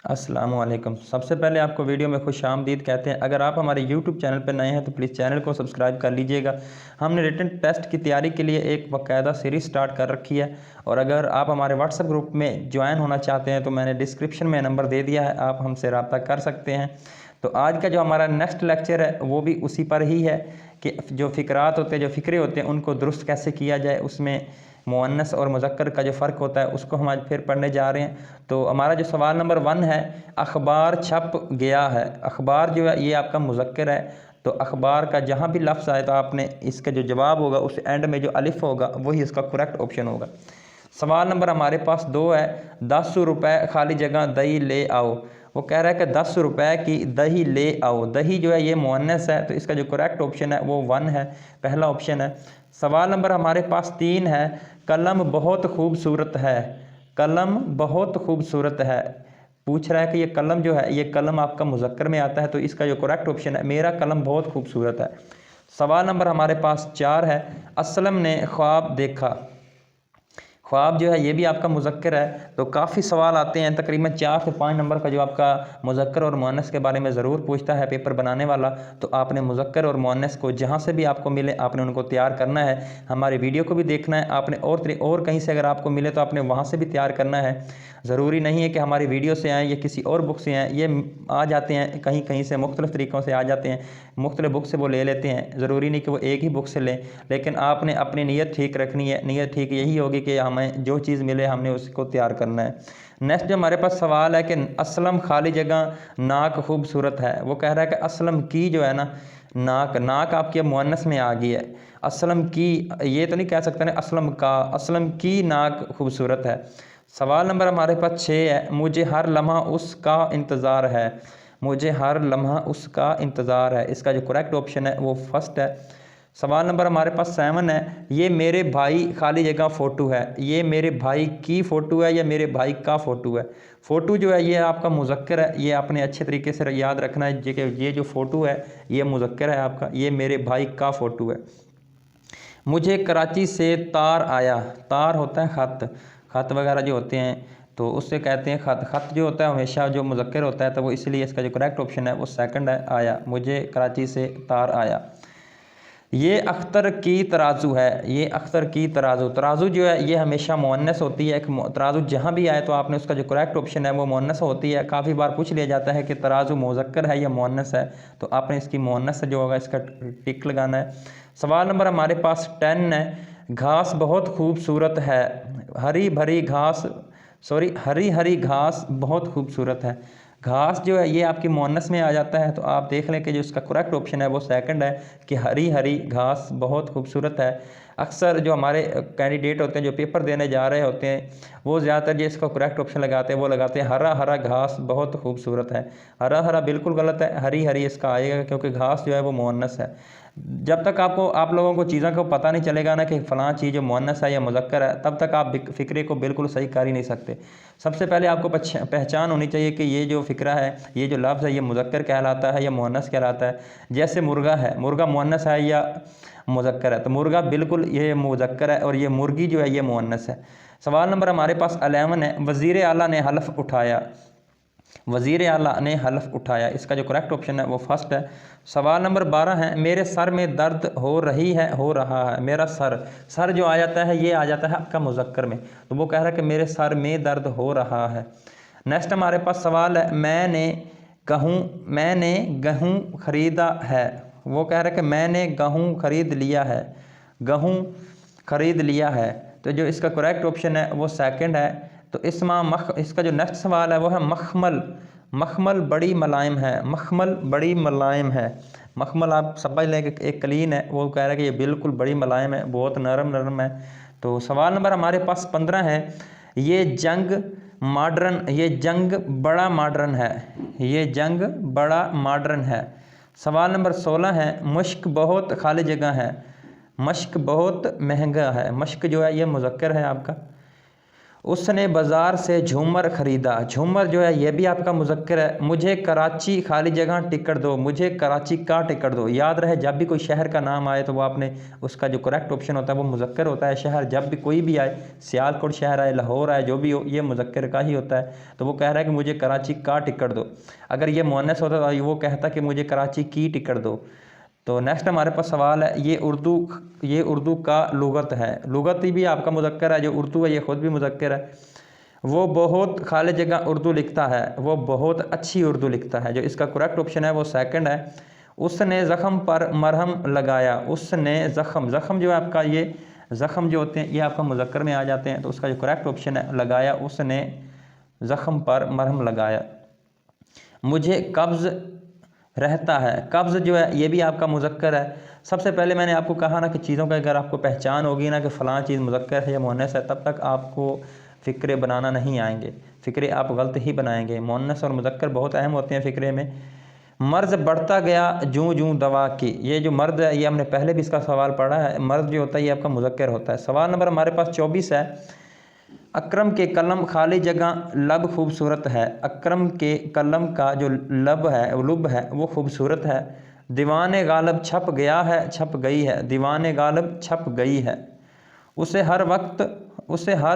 अस्सलामु अलैकुम। सबसे पहले आपको वीडियो में खुश आमदीद कहते हैं। अगर आप हमारे YouTube चैनल पर नए हैं तो प्लीज़ चैनल को सब्सक्राइब कर लीजिएगा। हमने रिटन टेस्ट की तैयारी के लिए एक बाकायदा सीरीज़ स्टार्ट कर रखी है और अगर आप हमारे व्हाट्सएप ग्रुप में ज्वाइन होना चाहते हैं तो मैंने डिस्क्रिप्शन में नंबर दे दिया है, आप हमसे रब्ता कर सकते हैं। तो आज का जो हमारा नेक्स्ट लेक्चर है वो भी उसी पर ही है कि जो फ़िक्रात होते हैं, जो फ़िक्रे होते हैं, उनको दुरुस्त कैसे किया जाए, उसमें मुअन्नस और मुज़क्कर का जो फ़र्क होता है उसको हम आज फिर पढ़ने जा रहे हैं। तो हमारा जो सवाल नंबर 1 है, अखबार छप गया है। अखबार जो है ये आपका मुज़क्कर है, तो अखबार का जहाँ भी लफ्ज़ आए तो आपने इसका जो जवाब होगा उस एंड में जो अलिफ होगा वही इसका करेक्ट ऑप्शन होगा। सवाल नंबर हमारे पास 2 है, 10 रुपये खाली जगह दही ले आओ। वो कह रहा है कि 10 रुपये की दही ले आओ। दही जो है ये मुअन्नस है, तो इसका जो करेक्ट ऑप्शन है वो 1 है, पहला ऑप्शन है। सवाल नंबर हमारे पास 3 है, कलम बहुत खूबसूरत है। कलम बहुत खूबसूरत है, पूछ रहा है कि ये कलम जो है ये कलम आपका मुज़क्कर में आता है, तो इसका जो करेक्ट ऑप्शन है मेरा कलम बहुत खूबसूरत है। सवाल नंबर हमारे पास 4 है, असलम ने ख्वाब देखा। ख्वाब जो है ये भी आपका मुज़क्कर है। तो काफ़ी सवाल आते हैं, तकरीबन 4 से 5 नंबर का जो आपका मुज़क्कर और मुअन्नस के बारे में ज़रूर पूछता है पेपर बनाने वाला। तो आपने मुज़क्कर और मुअन्नस को जहाँ से भी आपको मिले आपने उनको तैयार करना है। हमारी वीडियो को भी देखना है आपने, और कहीं से अगर आपको मिले तो आपने वहाँ से भी तैयार करना है। ज़रूरी नहीं है कि हमारी वीडियो से आएँ या किसी और बुक से आएँ, ये आ जाते हैं कहीं कहीं से, मुख्तलिफ़ तरीक़ों से आ जाते हैं, मुख्तलिफ़ बुक से वो ले लेते हैं। ज़रूरी नहीं कि वो एक ही बुक से लें, लेकिन आपने अपनी नीयत ठीक रखनी है। नीयत ठीक यही होगी कि हमें जो चीज़ मिले हमने उसको तैयार करना है। नेक्स्ट जो हमारे पास सवाल है कि असलम खाली जगह नाक खूबसूरत है। वो कह रहा है कि असलम की जो है ना नाक, नाक आपकी अब मुअन्नस में आ गई है। असलम की, ये तो नहीं कह सकते ना असलम का, असलम की नाक खूबसूरत है। सवाल नंबर हमारे पास 6 है, मुझे हर लम्हा उसका इंतज़ार है। मुझे हर लम्हा उसका इंतज़ार है, इसका जो करेक्ट ऑप्शन है वो फर्स्ट है। सवाल नंबर हमारे पास 7 है, ये मेरे भाई खाली जगह फ़ोटो है। ये मेरे भाई की फ़ोटो है या मेरे भाई का फ़ोटो है। फ़ोटो जो है ये आपका मुज़क्कर है, ये आपने अच्छे तरीके से याद रखना है कि ये जो फ़ोटो है ये मुज़क्कर है आपका, ये मेरे भाई का फ़ोटो है। मुझे कराची से तार आया। तार होता है ख़त, ख़त वगैरह जो होते हैं तो उससे कहते हैं ख़त। ख़त जो होता है हमेशा जो मुज़क्कर होता है, तो वो इसलिए इसका जो करेक्ट ऑप्शन है वो सेकंड है, आया। मुझे कराची से तार आया। ये अख्तर की तराजू है। ये अख्तर की तराजू, तराजू जो है ये हमेशा मुअन्नस होती है। तराजू जहाँ भी आए तो आपने उसका जो करेक्ट ऑप्शन है वो मुअन्नस होती है। काफ़ी बार पूछ लिया जाता है कि तराजू मुज़क्कर है या मुअन्नस है, तो आपने इसकी मुअन्नस जो होगा इसका टिक लगाना है। सवाल नंबर हमारे पास 10 है, घास बहुत खूबसूरत है। हरी भरी घास, हरी हरी घास बहुत खूबसूरत है। घास जो है ये आपकी मुअन्नस में आ जाता है, तो आप देख लें कि जो इसका करेक्ट ऑप्शन है वो सेकंड है कि हरी हरी घास बहुत खूबसूरत है। अक्सर जो हमारे कैंडिडेट होते हैं जो पेपर देने जा रहे होते हैं वो ज़्यादातर जो इसका करेक्ट ऑप्शन लगाते हैं वो लगाते हैं हरा हरा घास बहुत खूबसूरत है। हरा हरा बिल्कुल गलत है, हरी हरी इसका आएगा, क्योंकि घास जो है वो मुअन्नस है। जब तक आप लोगों को चीज़ों को पता नहीं चलेगा ना कि फ़लाँ चीज़ मुअन्नस है या मुज़क्कर है, तब तक आप फ़िक्रे को बिल्कुल सही कर ही नहीं सकते। सबसे पहले आपको पहचान होनी चाहिए कि ये जो फ़िक्रा है, ये जो लफ्ज़ है ये मुज़क्कर कहलाता है या मुअन्नस कहलाता है। जैसे मुर्गा है, मुर्गा मुअन्नस है या मुज़क्कर है, तो मुर्गा बिल्कुल ये मुज़क्कर है और ये मुर्गी जो है ये मुअन्नस है। सवाल नंबर हमारे पास 11 है, वज़ीर आला ने हल्फ़ उठाया। वज़ीर आला ने हल्फ़ उठाया, इसका जो करेक्ट ऑप्शन है वो फर्स्ट है। सवाल नंबर 12 है, मेरे सर में दर्द हो रही है, हो रहा है। मेरा सर, सर जो आ जाता है ये आ जाता है आपका मुज़क्कर में, तो वो कह रहा है कि मेरे सर में दर्द हो रहा है। नेक्स्ट हमारे पास सवाल है, मैंने गेहूँ ख़रीदा है। वो कह रहा है कि मैंने गेहूँ ख़रीद लिया है। गेहूँ ख़रीद लिया है, तो जो इसका करेक्ट ऑप्शन है वो सेकंड है। तो इसका जो नेक्स्ट सवाल है वो है मखमल। मखमल बड़ी मुलायम है। मखमल बड़ी मुलायम है। मखमल आप समझ लें कि एक कलीन है, वो कह रहा है कि ये बिल्कुल बड़ी मुलायम है, बहुत नरम नरम है। तो सवाल नंबर हमारे पास 15 है, ये जंग बड़ा मॉडर्न है। ये जंग बड़ा मॉडर्न है। सवाल नंबर 16 है, मुश्क बहुत खाली जगह है। मश्क बहुत महंगा है। मश्क जो है ये मुज़क्कर है आपका। उसने बाज़ार से झूमर ख़रीदा। झूमर जो है ये भी आपका मुज़क्कर है। मुझे कराची खाली जगह टिकट दो, मुझे कराची का टिकट दो। याद रहे जब भी कोई शहर का नाम आए तो वो आपने उसका जो करेक्ट ऑप्शन होता है वो मुज़क्कर होता है। शहर जब भी कोई भी आए, सियालकोट शहर आए, लाहौर आए, जो भी हो, ये मुज़क्कर का ही होता है। तो वो कह रहा है कि मुझे कराची का टिकट दो। अगर ये मुअन्नस होता तो वो कहता कि मुझे कराची की टिकट दो। तो नेक्स्ट हमारे पास सवाल है, ये उर्दू का लुगत है। लुगत ही भी आपका मुज़क्कर है, जो उर्दू है ये ख़ुद भी मुज़क्कर है। वो बहुत खाली जगह उर्दू लिखता है, वो बहुत अच्छी उर्दू लिखता है। जो इसका करेक्ट ऑप्शन है वो सेकंड है। उसने ज़ख़म पर मरहम लगाया। उसने ज़ख़म जो है आपका, ये ज़ख़म जो होते हैं ये आपका मुज़क्कर में आ जाते हैं। तो उसका जो करेक्ट ऑप्शन है लगाया, उसने ज़ख़म पर मरहम लगाया। मुझे कब्ज़ रहता है। कब्ज़ जो है ये भी आपका मुज़क्कर है। सबसे पहले मैंने आपको कहा ना कि चीज़ों का अगर आपको पहचान होगी ना कि फ़लाँ चीज़ मुज़क्कर है या मुअन्नस है, तब तक आपको फ़िक्रे बनाना नहीं आएंगे, फ़िक्रे आप गलत ही बनाएंगे। मुअन्नस और मुज़क्कर बहुत अहम होते हैं फ़िक्रे में। मर्ज़ बढ़ता गया जूं जूं दवा की। ये जो मर्द है ये हमने पहले भी इसका सवाल पढ़ा है। मर्द जो होता है ये आपका मुज़क्कर होता है। सवाल नंबर हमारे पास 24 है। अकरम के कलम खाली जगह लब खूबसूरत है। अकरम के कलम का जो लब है वो खूबसूरत है। दीवाने गालब छप गया है, छप गई है। दीवाने गालब छप गई है। उसे हर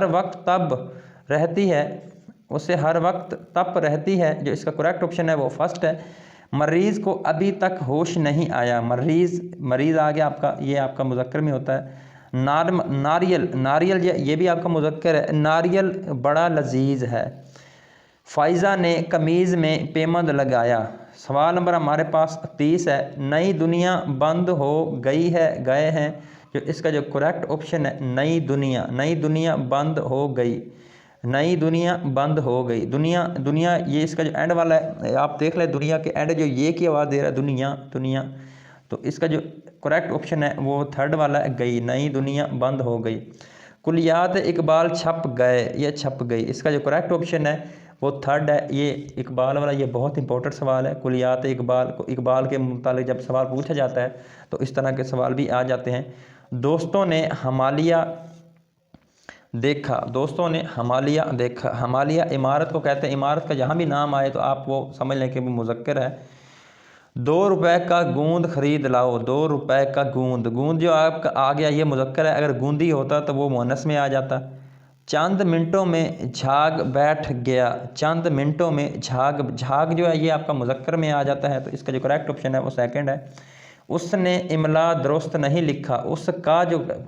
वक्त तब रहती है। उसे हर वक्त तप रहती है। जो इसका करेक्ट ऑप्शन है वो फर्स्ट है। मरीज़ को अभी तक होश नहीं आया। मरीज़ आ गया आपका, ये आपका मुज़क्कर में होता है। नारियल ये भी आपका मुज़क्कर है। नारियल बड़ा लजीज है। फ़ाइज़ा ने कमीज़ में पेमंद लगाया। सवाल नंबर हमारे पास 30 है। नई दुनिया बंद हो गई है, गए हैं। जो इसका जो करेक्ट ऑप्शन है नई दुनिया बंद हो गई। नई दुनिया बंद हो गई। दुनिया ये इसका जो एंड वाला है, आप देख लें दुनिया के एंड जो ये की आवाज़ दे रहा है दुनिया। तो इसका जो करेक्ट ऑप्शन है वो थर्ड वाला है गई। नई दुनिया बंद हो गई। कुलियात इकबाल छप गए, ये छप गई। इसका जो करेक्ट ऑप्शन है वो थर्ड है, ये इकबाल वाला। ये बहुत इंपॉर्टेंट सवाल है। कुलियात इकबाल के मुतालिक जब सवाल पूछा जाता है तो इस तरह के सवाल भी आ जाते हैं। दोस्तों ने हमालिया देखा। हमालिया इमारत को कहते हैं। इमारत का जहाँ भी नाम आए तो आप वो समझ लें कि वो मुज़क्कर है। 2 रुपए का गूंद खरीद लाओ। 2 रुपए का गूंद जो आपका आ गया ये मुज़क्कर है। अगर गूंदी होता तो वो मुअन्नस में आ जाता। चंद मिनटों में झाग बैठ गया। चंद मिनटों में झाग जो है ये आपका मुज़क्कर में आ जाता है। तो इसका जो करेक्ट ऑप्शन है वो सेकंड है। उसने इमला दुरुस्त नहीं लिखा।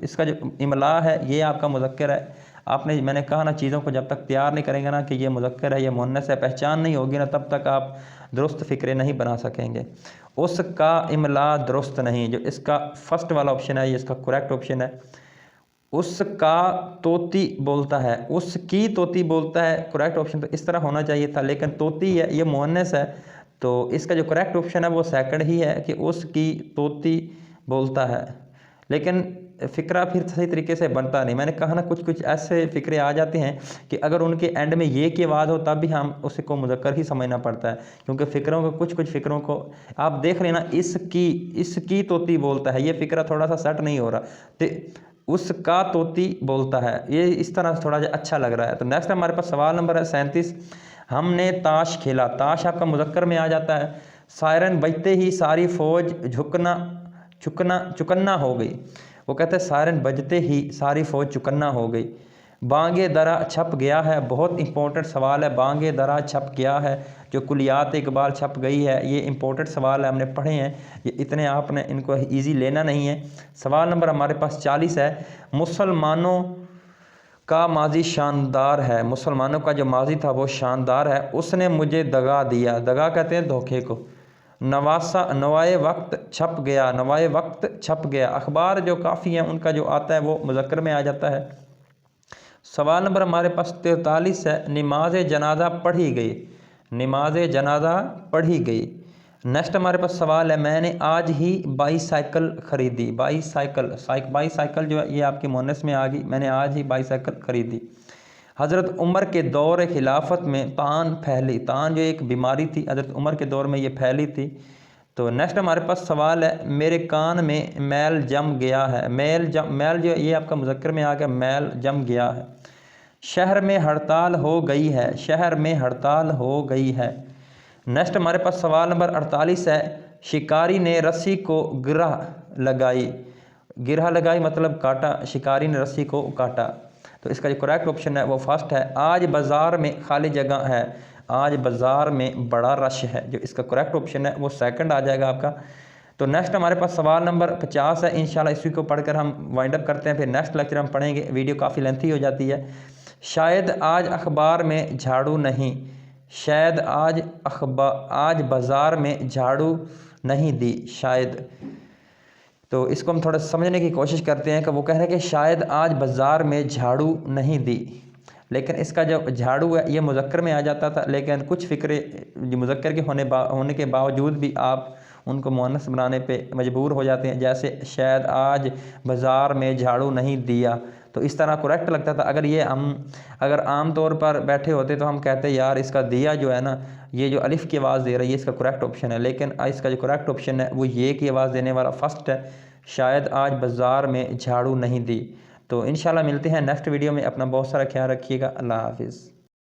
इसका जो इमला है ये आपका मुज़क्कर है। मैंने कहा ना, चीज़ों को जब तक तैयार नहीं करेंगे ना कि ये मुज़क्कर है ये मुअन्नस है, पहचान नहीं होगी ना, तब तक आप दुरुस्त फ़िक्रे नहीं बना सकेंगे। उसका इमला दुरुस्त नहीं, जो इसका फर्स्ट वाला ऑप्शन है ये इसका करेक्ट ऑप्शन है। उसका तोती बोलता है। उसकी तोती बोलता है, करेक्ट ऑप्शन तो इस तरह होना चाहिए था, लेकिन तोती है ये मुअन्नस है। तो इसका जो करेक्ट ऑप्शन है वो सेकंड ही है कि उसकी तोती बोलता है। लेकिन फ़िक्रा फिर सही तरीके से बनता नहीं। मैंने कहा ना कुछ ऐसे फ़िक्रे आ जाते हैं कि अगर उनके एंड में ये की आवाज़ हो तब भी हम उसे को मुज़क्कर ही समझना पड़ता है, क्योंकि फ़िक्रों को कुछ फ़िक्रों को आप देख लेना, इसकी तोती बोलता है, ये फ़िक्रा थोड़ा सा सेट नहीं हो रहा, तो उसका तोती बोलता है, ये इस तरह से थोड़ा अच्छा लग रहा है। तो नेक्स्ट हमारे पास सवाल नंबर है 37। हमने ताश खेला। ताश आपका मुज़क्कर में आ जाता है। सायरन बजते ही सारी फ़ौज चुकन्ना हो गई। वो कहते हैं सायरन बजते ही सारी फ़ौज चुकन्ना हो गई। बांगे दरा छप गया है। बहुत इंपॉर्टेंट सवाल है। बांगे दरा छप गया है। जो कुलियात इकबाल छप गई है, ये इंपॉर्टेंट सवाल है, हमने पढ़े हैं। ये इतने आपने इनको इजी लेना नहीं है। सवाल नंबर हमारे पास 40 है। मुसलमानों का माजी शानदार है। मुसलमानों का जो माजी था वो शानदार है। उसने मुझे दगा दिया। दगा कहते हैं धोखे को। नवाए वक्त छप गया। नवाए वक्त छप गया। अखबार जो काफ़ी हैं उनका जो आता है वो मुज़क्कर में आ जाता है। सवाल नंबर हमारे पास 43 है। नमाज जनाजा पढ़ी गई। नमाज जनाजा पढ़ी गई। नेक्स्ट हमारे पास सवाल है। मैंने आज ही बाईसाइकिल खरीदी। बाईसाइकिल जो है ये आपके मुअन्नस में आ गई। मैंने आज ही बाईसाइकिल खरीदी। हज़रत उमर के दौर खिलाफत में तान फैली। तान जो एक बीमारी थी, हज़रत उमर के दौर में ये फैली थी। तो नेक्स्ट हमारे पास सवाल है। मेरे कान में मैल जम गया है। मैल जो ये आपका मुज़क्कर में आ गया, मैल जम गया है। शहर में हड़ताल हो गई है, शहर में हड़ताल हो गई है। नेक्स्ट हमारे पास सवाल नंबर 48 है। शिकारी ने रस्सी को गिरह लगाई, गिरह लगाई मतलब काटा, शिकारी ने रस्सी को काटा। तो इसका जो करेक्ट ऑप्शन है वो फर्स्ट है। आज बाज़ार में खाली जगह है, आज बाज़ार में बड़ा रश है। जो इसका करेक्ट ऑप्शन है वो सेकंड आ जाएगा आपका। तो नेक्स्ट हमारे पास सवाल नंबर 50 है। इंशाल्लाह इसी को पढ़कर हम वाइंड अप करते हैं, फिर नेक्स्ट लेक्चर हम पढ़ेंगे। वीडियो काफ़ी लेंथी हो जाती है। शायद आज अखबार में झाड़ू नहीं, शायद आज बाज़ार में झाड़ू नहीं दी, शायद। तो इसको हम थोड़ा समझने की कोशिश करते हैं कि वो कह रहे हैं कि शायद आज बाज़ार में झाड़ू नहीं दी, लेकिन इसका जो झाड़ू है ये मुज़क्कर में आ जाता था, लेकिन कुछ फ़िक्रे मुज़क्कर के होने के बावजूद भी आप उनको मुअन्नस बनाने पे मजबूर हो जाते हैं। जैसे शायद आज बाज़ार में झाड़ू नहीं दिया, तो इस तरह करेक्ट लगता था। अगर आम तौर पर बैठे होते तो हम कहते यार इसका दिया जो है ना, ये जो अलिफ की आवाज़ दे रही है इसका करेक्ट ऑप्शन है, लेकिन इसका जो करेक्ट ऑप्शन है वो ये की आवाज़ देने वाला फर्स्ट है। शायद आज बाज़ार में झाड़ू नहीं दी। तो इंशाल्लाह मिलते हैं नेक्स्ट वीडियो में। अपना बहुत सारा ख्याल रखिएगा। अल्लाह हाफिज़।